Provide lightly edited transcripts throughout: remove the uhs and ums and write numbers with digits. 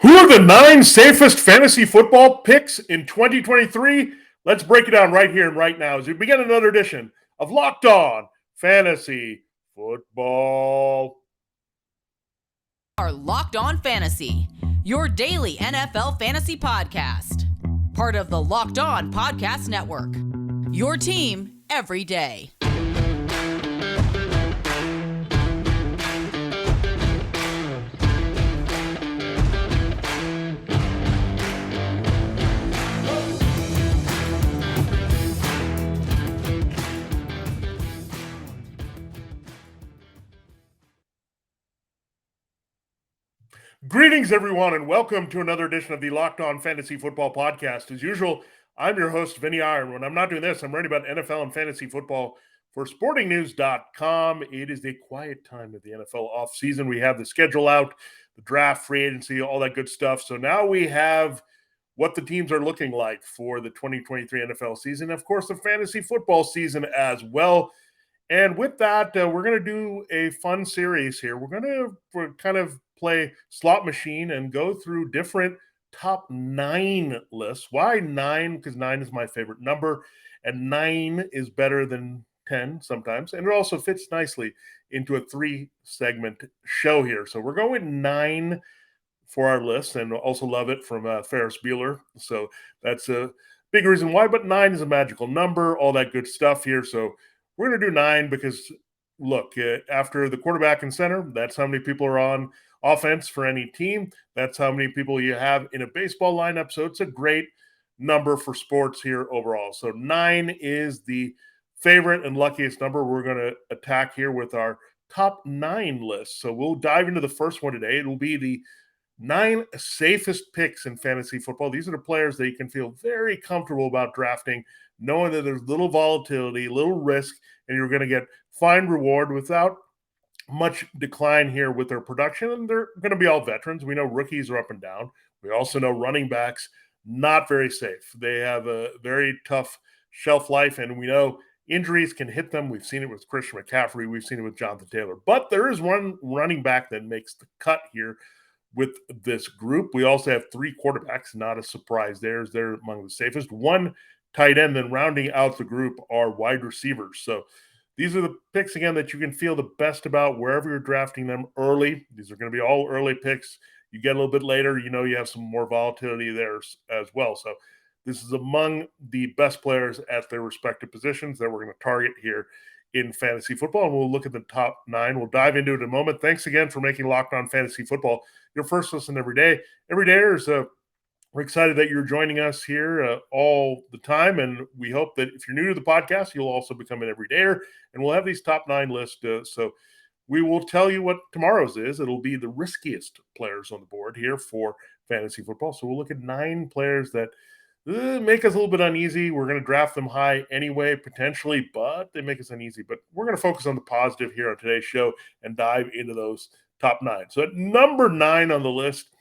Who are the 9 safest fantasy football picks in 2023? Let's break it down right here and right now as we begin another edition of Locked On Fantasy Football. Are Locked On Fantasy, your daily NFL fantasy podcast. Part of the Locked On Podcast Network. Your team every day. Greetings, everyone, and welcome to another edition of the Locked On Fantasy Football Podcast. As usual, I'm your host, Vinnie Iyer. When I'm not doing this, I'm writing about NFL and fantasy football for sportingnews.com. It is the quiet time of the NFL offseason. We have the schedule out, the draft, free agency, all that good stuff. So now we have what the teams are looking like for the 2023 NFL season. Of course, the fantasy football season as well. And with that, we're going to do a fun series here. We're going to kind of play slot machine and go through different top 9 lists. Why 9? Because 9 is my favorite number, and 9 is better than 10 sometimes. And it also fits nicely into a 3-segment show here. So we're going with 9 for our list, and also love it from Ferris Bueller. So that's a big reason why. But 9 is a magical number, all that good stuff here. So we're going to do 9 because, look, after the quarterback and center, that's how many people are on offense for any team. That's how many people you have in a baseball lineup. So it's a great number for sports here overall. So 9 is the favorite and luckiest number we're going to attack here with our top 9 list. So we'll dive into the first one today. It'll be the 9 safest picks in fantasy football. These are the players that you can feel very comfortable about drafting, knowing that there's little volatility, little risk, and you're going to get fine reward without much decline here with their production. And they're going to be all veterans. We know rookies are up and down. We also know running backs, not very safe. They have a very tough shelf life, and we know injuries can hit them. We've seen it with Christian McCaffrey. We've seen it with Jonathan Taylor. But there is one running back that makes the cut here with this group. We also have 3 quarterbacks, not a surprise there. They're among the safest. 1 tight end, then rounding out the group are wide receivers. So these are the picks, again, that you can feel the best about wherever you're drafting them early. These are going to be all early picks. You get a little bit later, you have some more volatility there as well. So this is among the best players at their respective positions that we're going to target here in fantasy football, and we'll look at the top 9. We'll dive into it in a moment. Thanks again for making Locked On Fantasy Football your first listen every day. Every day, we're excited that you're joining us here all the time, and we hope that if you're new to the podcast, you'll also become an everydayer, and we'll have these top 9 lists. So we will tell you what tomorrow's is. It'll be the riskiest players on the board here for fantasy football. So we'll look at 9 players that make us a little bit uneasy. We're going to draft them high anyway, potentially, but they make us uneasy. But we're going to focus on the positive here on today's show and dive into those top 9. So at number 9 on the list,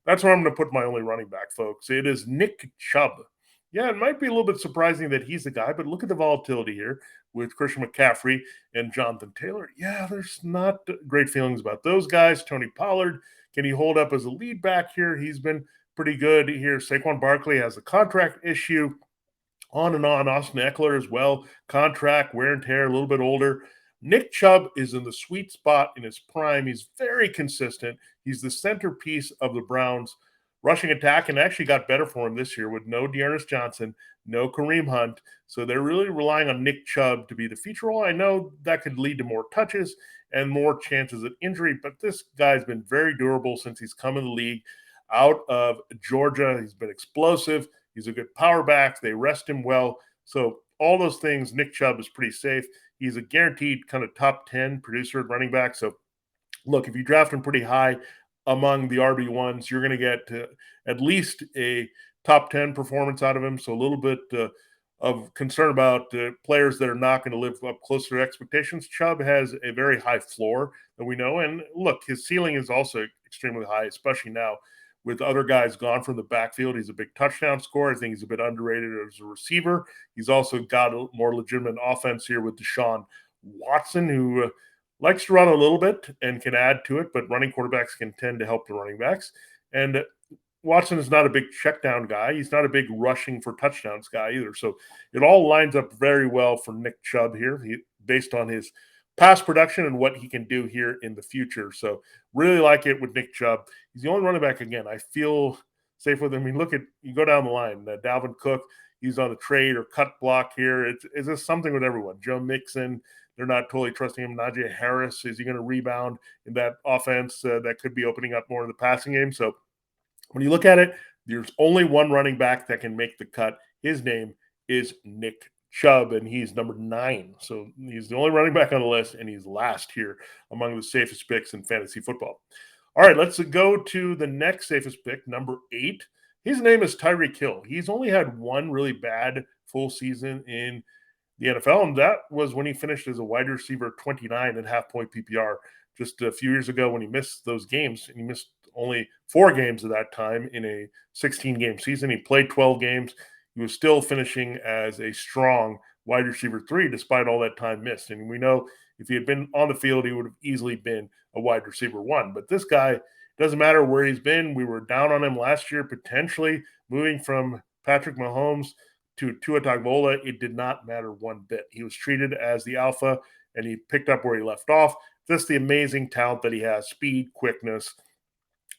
that's where I'm going to put my only running back, folks. It is Nick Chubb. Yeah, it might be a little bit surprising that he's the guy, but look at the volatility here with Christian McCaffrey and Jonathan Taylor. Yeah, there's not great feelings about those guys. Tony Pollard, can he hold up as a lead back here? He's been pretty good here. Saquon Barkley has a contract issue, on and on. Austin Eckler as well, contract, wear and tear, a little bit older. Nick Chubb is in the sweet spot in his prime. He's very consistent. He's the centerpiece of the Browns' rushing attack, and actually got better for him this year with no Dearness Johnson, no Kareem Hunt. So they're really relying on Nick Chubb to be the feature role. I know that could lead to more touches and more chances of injury, but this guy's been very durable since he's come in the league out of Georgia. He's been explosive. He's a good power back. They rest him well. So all those things, Nick Chubb is pretty safe. He's a guaranteed kind of top 10 producer at running back. So look, if you draft him pretty high among the RB1s, you're going to get at least a top 10 performance out of him. So a little bit of concern about players that are not going to live up close to their expectations. Chubb has a very high floor that we know. And look, his ceiling is also extremely high, especially now with other guys gone from the backfield. He's a big touchdown scorer. I think he's a bit underrated as a receiver. He's also got a more legitimate offense here with Deshaun Watson, who likes to run a little bit and can add to it, but running quarterbacks can tend to help the running backs. And Watson is not a big check down guy. He's not a big rushing for touchdowns guy either. So it all lines up very well for Nick Chubb here, based on his past production and what he can do here in the future. So really like it with Nick Chubb. He's the only running back, again, I feel safe with him. I mean, you go down the line, Dalvin Cook, he's on the trade or cut block here. It's just something with everyone. Joe Mixon, they're not totally trusting him. Najee Harris, is he going to rebound in that offense that could be opening up more in the passing game? So when you look at it, there's only one running back that can make the cut. His name is Nick Chubb, and he's number 9. So he's the only running back on the list, and he's last here among the safest picks in fantasy football. All right, let's go to the next safest pick, number 8. His name is Tyreek Hill. He's only had one really bad full season in the NFL, and that was when he finished as a wide receiver 29 and half point PPR just a few years ago when he missed those games, and he missed only 4 games at that time in a 16-game season. He played 12 games. He was still finishing as a strong wide receiver 3 despite all that time missed. And we know if he had been on the field, he would have easily been a wide receiver 1. But this guy, doesn't matter where he's been. We were down on him last year, potentially moving from Patrick Mahomes to Tua Tagovailoa. It did not matter one bit. He was treated as the alpha, and he picked up where he left off. Just the amazing talent that he has, speed, quickness.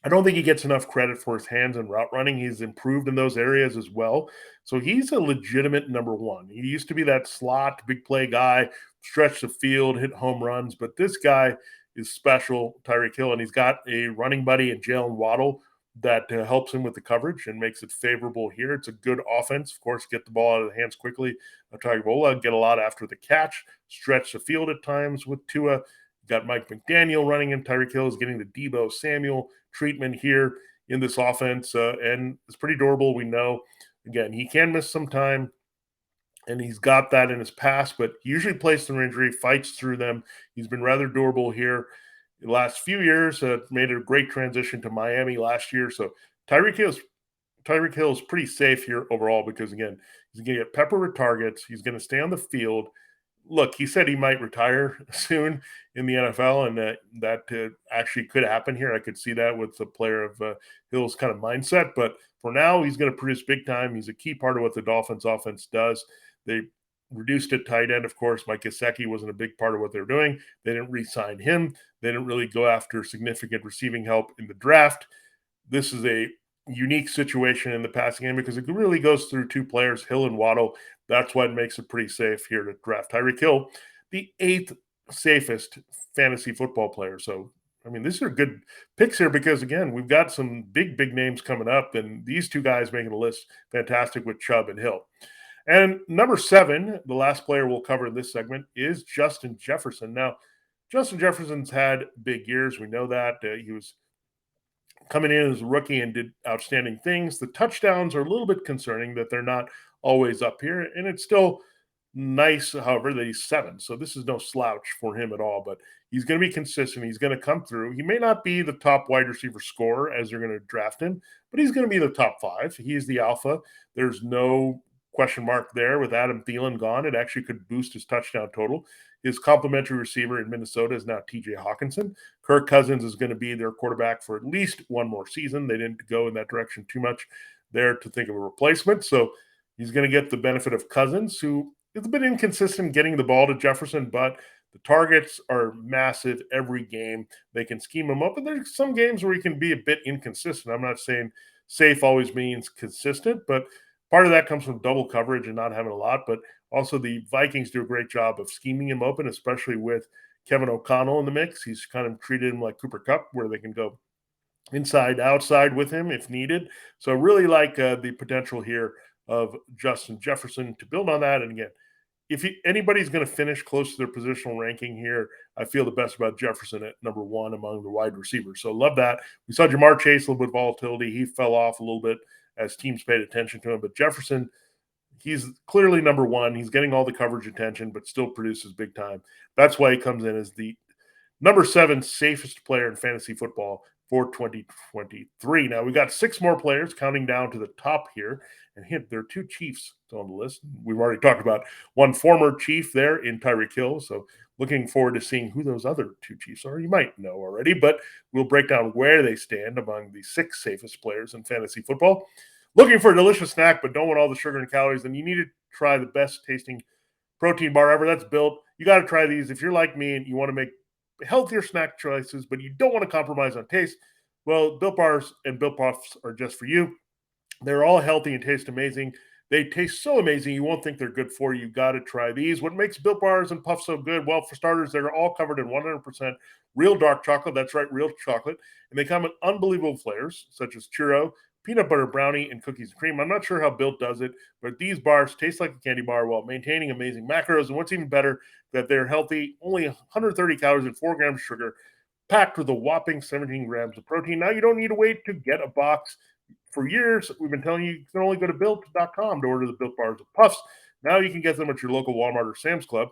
I don't think he gets enough credit for his hands and route running. He's improved in those areas as well. So he's a legitimate number 1. He used to be that slot, big play guy, stretch the field, hit home runs. But this guy is special, Tyreek Hill, and he's got a running buddy in Jalen Waddle that helps him with the coverage and makes it favorable here. It's a good offense. Of course, get the ball out of the hands quickly. Tagovailoa get a lot after the catch, stretch the field at times with Tua. Got Mike McDaniel running him. Tyreek Hill is getting the Debo Samuel treatment here in this offense, and it's pretty durable. We know, again, he can miss some time, and he's got that in his past, but he usually plays through injury, fights through them. He's been rather durable here the last few years. Made a great transition to Miami last year. So Tyreek Hill is pretty safe here overall because, again, he's going to get pepper with targets. He's going to stay on the field. Look, he said he might retire soon in the NFL, and that actually could happen here. I could see that with the player of Hill's kind of mindset. But for now, he's going to produce big time. He's a key part of what the Dolphins offense does. They reduced at tight end, of course. Mike Gesicki wasn't a big part of what they're doing. They didn't re-sign him. They didn't really go after significant receiving help in the draft. This is a unique situation in the passing game because it really goes through 2 players, Hill and Waddle. That's why it makes it pretty safe here to draft Tyreek Hill, the 8th safest fantasy football player. So, I mean, these are good picks here because, again, we've got some big names coming up, and these 2 guys making the list fantastic with Chubb and Hill. And number 7, the last player we'll cover in this segment, is Justin Jefferson. Now, Justin Jefferson's had big years. We know that. He was coming in as a rookie and did outstanding things. The touchdowns are a little bit concerning that they're not always up here, and it's still nice, however, that he's 7. So this is no slouch for him at all, but he's going to be consistent. He's going to come through. He may not be the top wide receiver scorer as they're going to draft him, but he's going to be the top 5. He's the alpha. There's no question mark there. With Adam Thielen gone, it actually could boost his touchdown total. His complimentary receiver in Minnesota is now TJ Hawkinson. Kirk Cousins is going to be their quarterback for at least one more season. They didn't go in that direction too much there to think of a replacement. So he's going to get the benefit of Cousins, who is a bit inconsistent getting the ball to Jefferson, but the targets are massive every game. They can scheme him up, and there's some games where he can be a bit inconsistent. I'm not saying safe always means consistent, but part of that comes from double coverage and not having a lot, but also the Vikings do a great job of scheming him open, especially with Kevin O'Connell in the mix. He's kind of treated him like Cooper Kupp, where they can go inside, outside with him if needed. So I really like the potential here of Justin Jefferson to build on that. And again, if anybody's going to finish close to their positional ranking here, I feel the best about Jefferson at number 1 among the wide receivers. So love that. We saw Jamar Chase, a little bit of volatility. He fell off a little bit as teams paid attention to him. But Jefferson, he's clearly number 1. He's getting all the coverage attention, but still produces big time. That's why he comes in as the number 7 safest player in fantasy football for 2023. Now, we got 6 more players counting down to the top here. And there are 2 Chiefs on the list. We've already talked about one former Chief there in Tyreek Hill. So looking forward to seeing who those other 2 Chiefs are. You might know already, but we'll break down where they stand among the 6 safest players in fantasy football. Looking for a delicious snack, but don't want all the sugar and calories, then you need to try the best tasting protein bar ever. That's Built. You got to try these. If you're like me and you want to make healthier snack choices, but you don't want to compromise on taste, well, Built Bars and Built Puffs are just for you. They're all healthy and taste amazing. They taste so amazing, you won't think they're good for you. You got to try these. What makes Built Bars and Puffs so good? Well, for starters, they're all covered in 100% real dark chocolate. That's right, real chocolate. And they come in unbelievable flavors, such as churro, peanut butter brownie, and cookies and cream. I'm not sure how Built does it, but these bars taste like a candy bar while maintaining amazing macros. And what's even better, that they're healthy, only 130 calories and 4 grams of sugar, packed with a whopping 17 grams of protein. Now you don't need to wait to get a box. For years, we've been telling you can only go to Built.com to order the Built Bars and Puffs. Now you can get them at your local Walmart or Sam's Club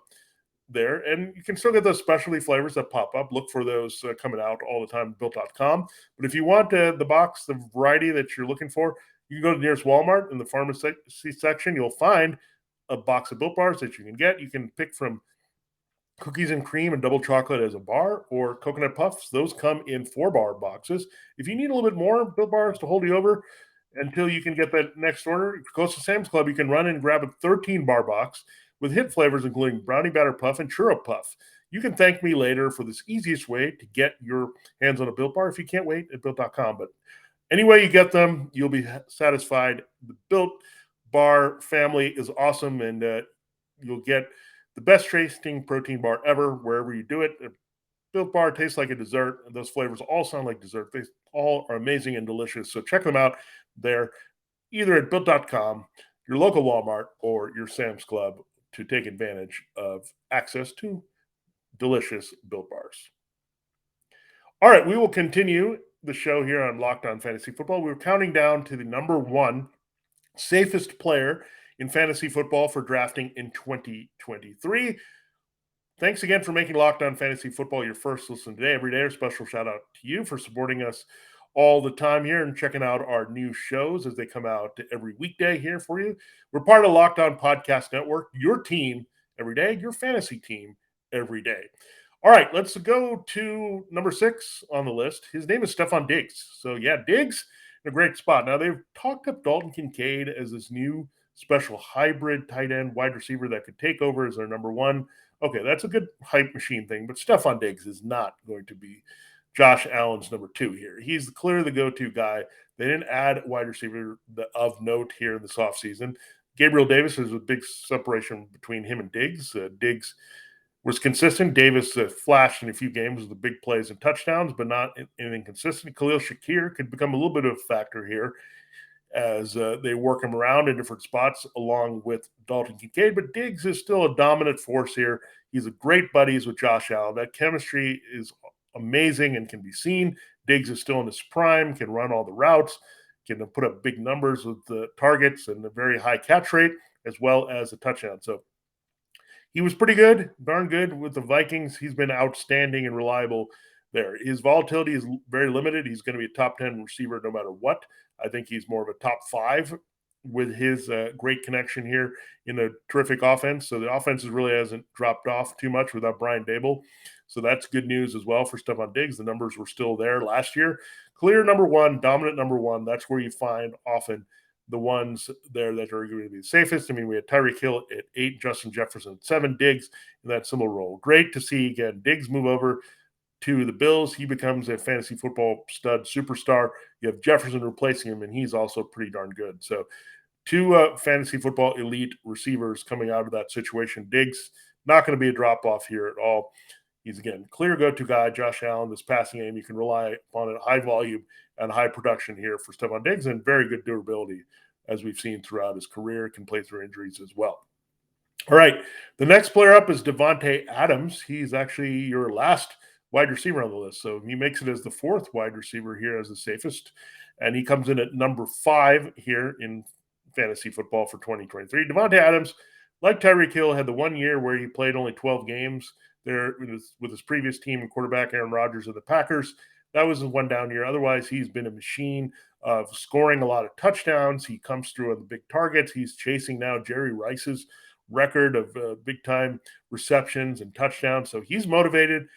there, and you can still get those specialty flavors that pop up. Look for those coming out all the time at Built.com. But if you want the box, the variety that you're looking for, you can go to the nearest Walmart in the pharmacy section. You'll find a box of Built Bars that you can get. You can pick from cookies and cream and double chocolate as a bar, or coconut puffs. Those come in 4-bar boxes. If you need a little bit more Built Bars to hold you over until you can get that next order, if you go to Sam's Club, you can run and grab a 13-bar box with hit flavors including brownie batter puff and churro puff. You can thank me later for this easiest way to get your hands on a Built Bar if you can't wait at Built.com. But anyway you get them, you'll be satisfied. The Built Bar family is awesome, and you'll get the best tasting protein bar ever wherever you do it. A Built Bar tastes like a dessert, and those flavors all sound like dessert. They all are amazing and delicious. So check them out there, either at Built.com, your local Walmart, or your Sam's Club to take advantage of access to delicious Built Bars. All right, we will continue the show here on Locked On Fantasy Football. We're counting down to the number 1 safest player in fantasy football for drafting in 2023. Thanks again for making Locked On Fantasy Football your first listen today, every day. A special shout out to you for supporting us all the time here and checking out our new shows as they come out every weekday here for you. We're part of Locked On Podcast Network, your team every day, your fantasy team every day. All right, let's go to number 6 on the list. His name is Stefon Diggs. So, yeah, Diggs in a great spot. Now, they've talked up Dalton Kincaid as this new special hybrid tight end wide receiver that could take over as their number 1. Okay, that's a good hype machine thing, but Stefon Diggs is not going to be Josh Allen's number 2 here. He's clearly the go-to guy. They didn't add wide receiver of note here in this offseason. Gabriel Davis is a big separation between him and Diggs. Diggs was consistent. Davis flashed in a few games with the big plays and touchdowns, but not anything consistent. Khalil Shakir could become a little bit of a factor here as they work him around in different spots along with Dalton Kincaid. But Diggs is still a dominant force here. He's a great buddies with Josh Allen. That chemistry is amazing and can be seen. Diggs is still in his prime, can run all the routes, can put up big numbers with the targets and a very high catch rate, as well as a touchdown. So he was pretty good, darn good with the Vikings. He's been outstanding and reliable there. His volatility is very limited. He's going to be a top 10 receiver no matter what. I think he's more of a top 5 with his great connection here in a terrific offense. So the offense really hasn't dropped off too much without Brian Dable. So that's good news as well for Stefon Diggs. The numbers were still there last year. Clear number 1, dominant number 1. That's where you find often the ones there that are going to be the safest. I mean, we had Tyreek Hill at 8, Justin Jefferson at 7, Diggs in that similar role. Great to see, again, Diggs move over to the Bills. He becomes a fantasy football stud superstar. You have Jefferson replacing him, and he's also pretty darn good. So 2 fantasy football elite receivers coming out of that situation. Diggs, not going to be a drop-off here at all. He's, again, clear go-to guy. Josh Allen, this passing game, you can rely upon it, high volume and high production here for Stefon Diggs, and very good durability, as we've seen throughout his career. Can play through injuries as well. All right, the next player up is Davante Adams. He's actually your last wide receiver on the list, so he makes it as the 4th wide receiver here as the safest, and he comes in at number 5 here in fantasy football for 2023. Davante Adams, like Tyreek Hill, had the 1 year where he played only 12 games there with his previous team and quarterback Aaron Rodgers of the Packers. that was a one down year. Otherwise, he's been a machine of scoring a lot of touchdowns. He comes through on the big targets. He's chasing now Jerry Rice's record of big time receptions and touchdowns. So he's motivated.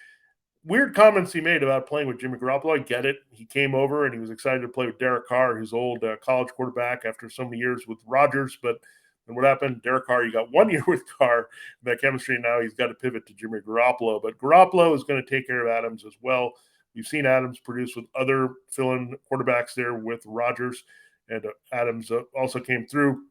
Weird comments he made about playing with Jimmy Garoppolo. I get it. He came over and he was excited to play with Derek Carr, his old college quarterback, after so many years with Rodgers. But then what happened? Derek Carr, he got 1 year with Carr, that chemistry. Now he's got to pivot to Jimmy Garoppolo. But Garoppolo is going to take care of Adams as well. We've seen Adams produce with other fill-in quarterbacks there with Rodgers, and Adams also came through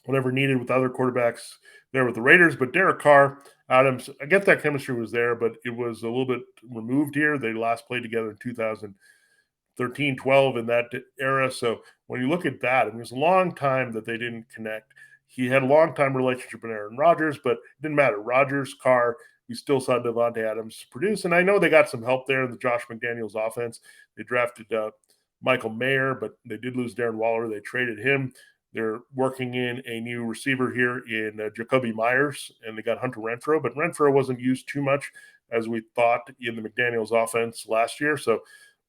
whenever needed with other quarterbacks there with the Raiders. But Derek Carr, Adams, I get that chemistry was there, but it was a little bit removed here. They last played together in 2013, 12 in that era. So when you look at that, it was a long time that they didn't connect. He had a long time relationship with Aaron Rodgers, but it didn't matter. Rodgers, Carr, we still saw Davante Adams produce. And I know they got some help there in the Josh McDaniels offense. They drafted Michael Mayer, but they did lose Darren Waller. They traded him. They're working in a new receiver here in Jacoby Myers, and they got Hunter Renfrow, but Renfrow wasn't used too much as we thought in the McDaniels offense last year. So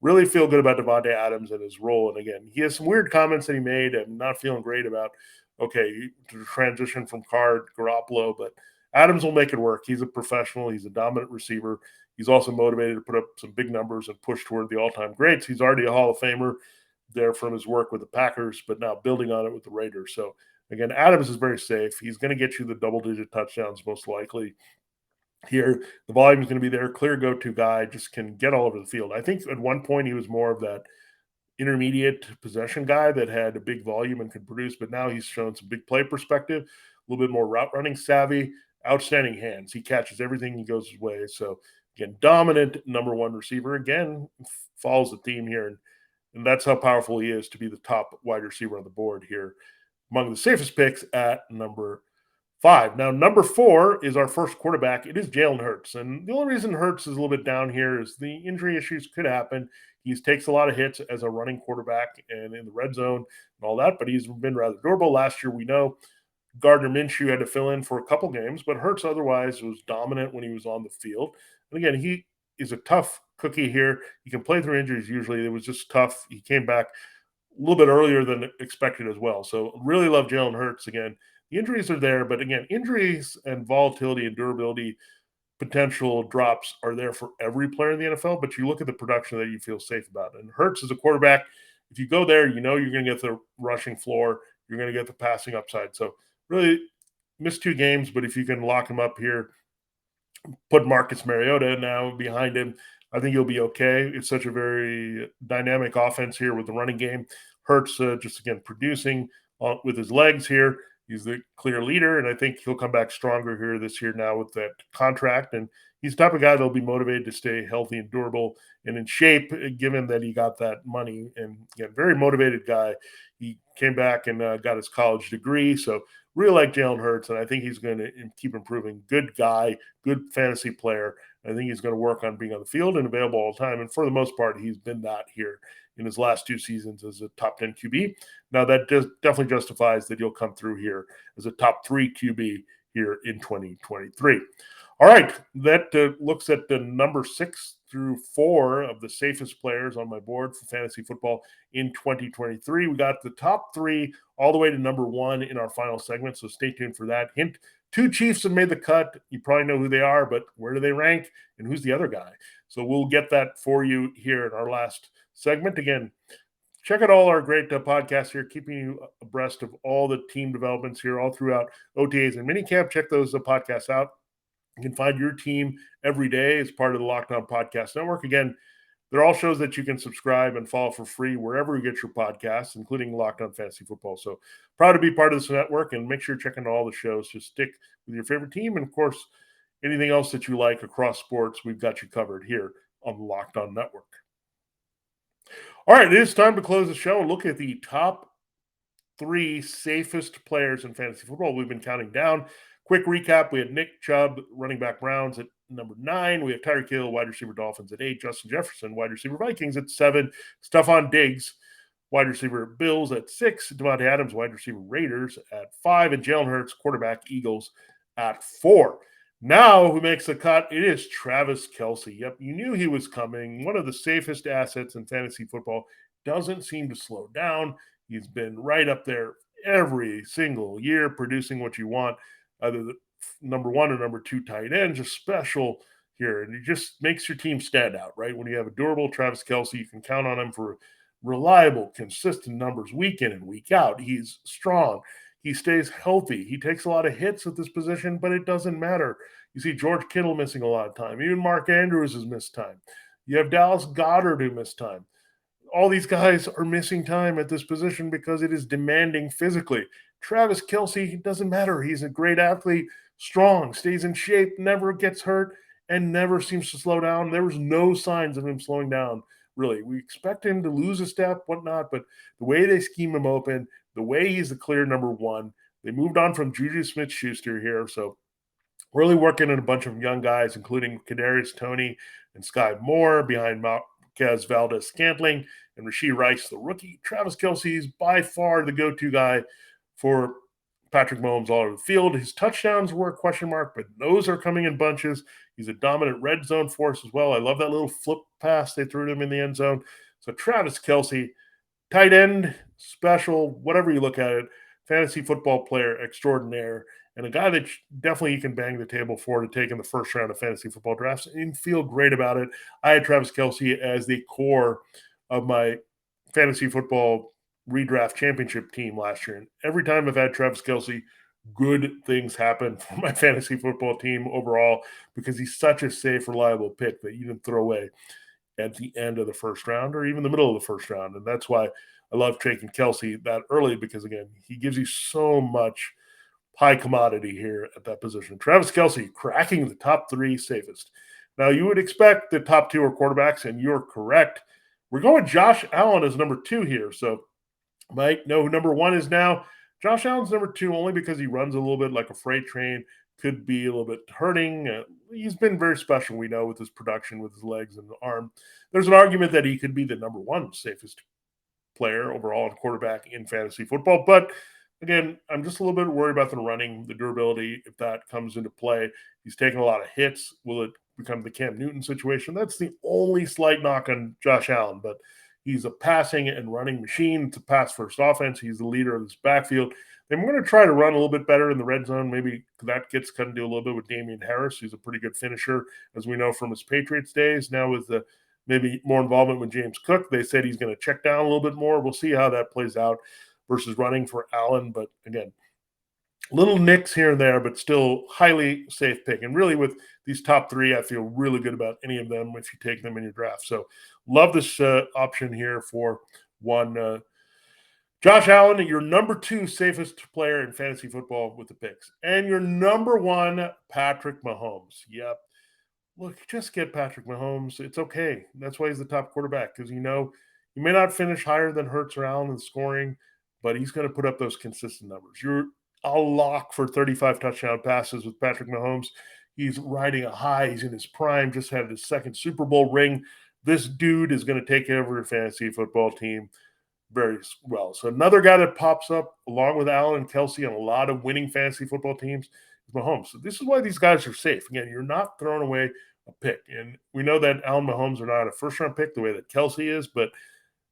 really feel good about Davante Adams and his role. And again, he has some weird comments that he made. I'm not feeling great about, okay, to transition from Carr to Garoppolo, but Adams will make it work. He's a professional. He's a dominant receiver. He's also motivated to put up some big numbers and push toward the all-time greats. He's already a Hall of Famer there from his work with the Packers, but now building on it with the Raiders. So again, Adams is very safe. He's going to get you the double-digit touchdowns most likely here. The volume is going to be there. Clear go-to guy, just can get all over the field. I think at one point he was more of that intermediate possession guy that had a big volume and could produce, but now he's shown some big play perspective, a little bit more route running savvy, outstanding hands. He catches everything he goes his way. So again, dominant number one receiver. Again, follows the theme here, and that's how powerful he is to be the top wide receiver on the board here among the safest picks at number 5. Now, number 4 is our first quarterback. It is Jalen Hurts. And the only reason Hurts is a little bit down here is the injury issues could happen. He takes a lot of hits as a running quarterback and in the red zone and all that, but he's been rather durable. Last year, we know Gardner Minshew had to fill in for a couple games, but Hurts otherwise was dominant when he was on the field. And again, he is a tough cookie here. He can play through injuries usually. It was just tough. He came back a little bit earlier than expected as well. So really love Jalen Hurts. Again, the injuries are there, but again, injuries and volatility and durability potential drops are there for every player in the NFL, but you look at the production that you feel safe about. And Hurts is a quarterback. If you go there, you know you're going to get the rushing floor. You're going to get the passing upside. So really missed 2 games, but if you can lock him up here, put Marcus Mariota now behind him, I think you'll be okay. It's such a very dynamic offense here with the running game. Hurts just, again, producing with his legs here. He's the clear leader, and I think he'll come back stronger here this year now with that contract. And he's the type of guy that'll be motivated to stay healthy and durable and in shape, given that he got that money. And again, very motivated guy. He came back and got his college degree. So really like Jalen Hurts, and I think he's going to keep improving. Good guy, good fantasy player. I think he's going to work on being on the field and available all the time. And for the most part, he's been that here in his last 2 seasons as a top 10 QB. Now, that definitely justifies that he'll come through here as a top 3 QB here in 2023. All right, that looks at the number 6 through 4 of the safest players on my board for fantasy football in 2023. We got the top 3 all the way to number 1 in our final segment, so stay tuned for that. Hint, 2 Chiefs have made the cut. You probably know who they are, but where do they rank and who's the other guy? So we'll get that for you here in our last segment. Again, check out all our great podcasts here, keeping you abreast of all the team developments here all throughout OTAs and minicamp. Check those podcasts out. You can find your team every day as part of the Locked On Podcast Network. Again, they're all shows that you can subscribe and follow for free wherever you get your podcasts, including Locked On Fantasy Football. So proud to be part of this network, and make sure you're checking out all the shows. Just stick with your favorite team. And, of course, anything else that you like across sports, we've got you covered here on the Locked On Network. All right, it is time to close the show and look at the top 3 safest players in fantasy football. We've been counting down. Quick recap, we had Nick Chubb, running back Browns, at number 9. We have Tyreek Hill, wide receiver Dolphins, at 8. Justin Jefferson, wide receiver Vikings, at 7. Stephon Diggs, wide receiver Bills, at 6. Davante Adams, wide receiver Raiders, at 5. And Jalen Hurts, quarterback Eagles, at 4. Now, who makes the cut? It is Travis Kelce. Yep, you knew he was coming. One of the safest assets in fantasy football. Doesn't seem to slow down. He's been right up there every single year, producing what you want. Either the number one or number two tight end, just special here. And it just makes your team stand out, right? When you have a durable Travis Kelce, you can count on him for reliable, consistent numbers week in and week out. He's strong. He stays healthy. He takes a lot of hits at this position, but it doesn't matter. You see George Kittle missing a lot of time. Even Mark Andrews has missed time. You have Dallas Goedert who missed time. All these guys are missing time at this position because it is demanding physically. Travis Kelce, it doesn't matter. He's a great athlete, strong, stays in shape, never gets hurt, and never seems to slow down. There was no signs of him slowing down, really. We expect him to lose a step, whatnot, but the way they scheme him open, the way he's the clear number one, they moved on from Juju Smith-Schuster here, so really working in a bunch of young guys, including Kadarius Toney and Sky Moore behind Marquez Valdez-Scantling and Rashee Rice, the rookie. Travis Kelce is by far the go-to guy for Patrick Mahomes all over the field. His touchdowns were a question mark, but those are coming in bunches. He's a dominant red zone force as well. I love that little flip pass they threw to him in the end zone. So Travis Kelce, tight end, special, whatever you look at it, fantasy football player extraordinaire, and a guy that definitely you can bang the table for to take in the first round of fantasy football drafts and feel great about it. I had Travis Kelce as the core of my fantasy football redraft championship team last year. And every time I've had Travis Kelce, good things happen for my fantasy football team overall because he's such a safe, reliable pick that you can throw away at the end of the first round or even the middle of the first round. And that's why I love taking Kelce that early because, again, he gives you so much high commodity here at that position. Travis Kelce cracking the top three safest. Now, you would expect the top two are quarterbacks, and you're correct. We're going Josh Allen as number two here. So, Mike, know who number one is now. Josh Allen's number two only because he runs a little bit like a freight train, could be a little bit hurting. He's been very special, we know, with his production, with his legs and arm. There's an argument that he could be the number one safest player overall and quarterback in fantasy football. But again, I'm just a little bit worried about the running, the durability, if that comes into play. He's taking a lot of hits. Will it become the Cam Newton situation? That's the only slight knock on Josh Allen, but he's a passing and running machine. It's a pass first offense. He's the leader of this backfield. And we're going to try to run a little bit better in the red zone. Maybe that gets cut into a little bit with Damian Harris, who's a pretty good finisher, as we know from his Patriots days. Now with the maybe more involvement with James Cook, they said he's going to check down a little bit more. We'll see how that plays out versus running for Allen. But again, little nicks here and there, but still highly safe pick. And really with these top three, I feel really good about any of them if you take them in your draft. So love this option here for one. Josh Allen, your number two safest player in fantasy football with the picks. And your number one, Patrick Mahomes. Yep. Look, just get Patrick Mahomes. It's okay. That's why he's the top quarterback because you know he may not finish higher than Hurts or Allen in scoring, but he's going to put up those consistent numbers. You're a lock for 35 touchdown passes with Patrick Mahomes. He's riding a high. He's in his prime, just had his second Super Bowl ring. This dude is going to take over your fantasy football team very well. So another guy that pops up along with Allen and Kelce on a lot of winning fantasy football teams is Mahomes. So this is why these guys are safe. Again, you're not throwing away a pick. And we know that Allen Mahomes are not a first-round pick the way that Kelce is, but,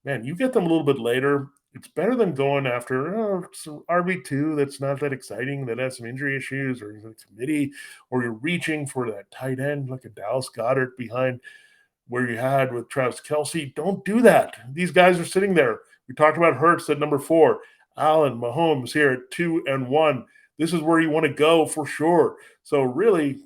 man, you get them a little bit later. It's better than going after RB2 that's not that exciting, that has some injury issues, or a committee, or you're reaching for that tight end like a Dallas Goedert behind where you had with Travis Kelce. Don't do that. These guys are sitting there. We talked about Hurts at number 4, Allen, Mahomes here at 2 and 1. This is where you want to go for sure. So really,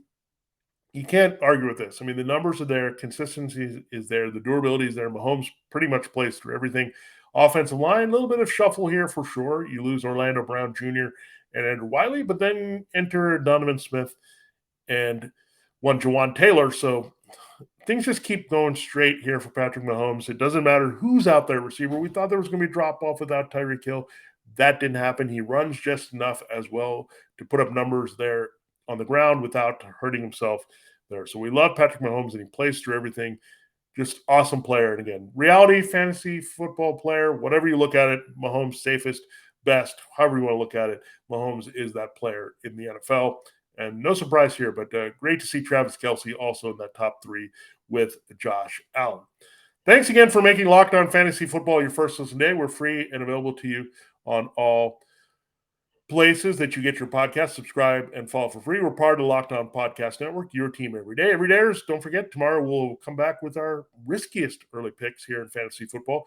you can't argue with this. I mean, the numbers are there. Consistency is there. The durability is there. Mahomes pretty much plays through everything. Offensive line, a little bit of shuffle here for sure. You lose Orlando Brown Jr. and Andrew Wiley, but then enter Donovan Smith and one Jawan Taylor. So things just keep going straight here for Patrick Mahomes. It doesn't matter who's out there receiver. We thought there was going to be a drop-off without Tyreek Hill. That didn't happen. He runs just enough as well to put up numbers there on the ground without hurting himself there. So we love Patrick Mahomes, and he plays through everything. Just awesome player. And again, reality fantasy football player, whatever you look at it, Mahomes safest, best, however you want to look at it, Mahomes is that player in the NFL. And no surprise here, but great to see Travis Kelce also in that top 3 with Josh Allen. Thanks again for making Locked On Fantasy Football your first listen day. We're free and available to you on all places that you get your podcast. Subscribe and follow for free. We're part of the Locked On Podcast Network, your team every day. Every dayers, don't forget, tomorrow we'll come back with our riskiest early picks here in fantasy football.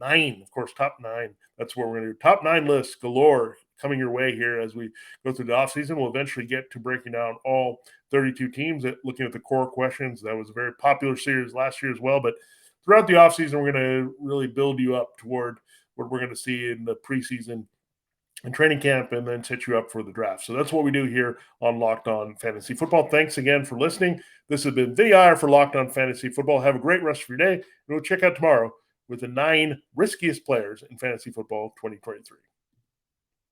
9, of course, top 9. That's what we're going to do. Top 9 lists galore coming your way here as we go through the offseason. We'll eventually get to breaking down all 32 teams, looking at the core questions. That was a very popular series last year as well. But throughout the offseason, we're going to really build you up toward what we're going to see in the preseason and training camp, and then set you up for the draft. So that's what we do here on Locked On Fantasy Football. Thanks again for listening. This has been Vinnie Iyer for Locked On Fantasy Football. Have a great rest of your day, and we'll check out tomorrow with the 9 riskiest players in fantasy football 2023.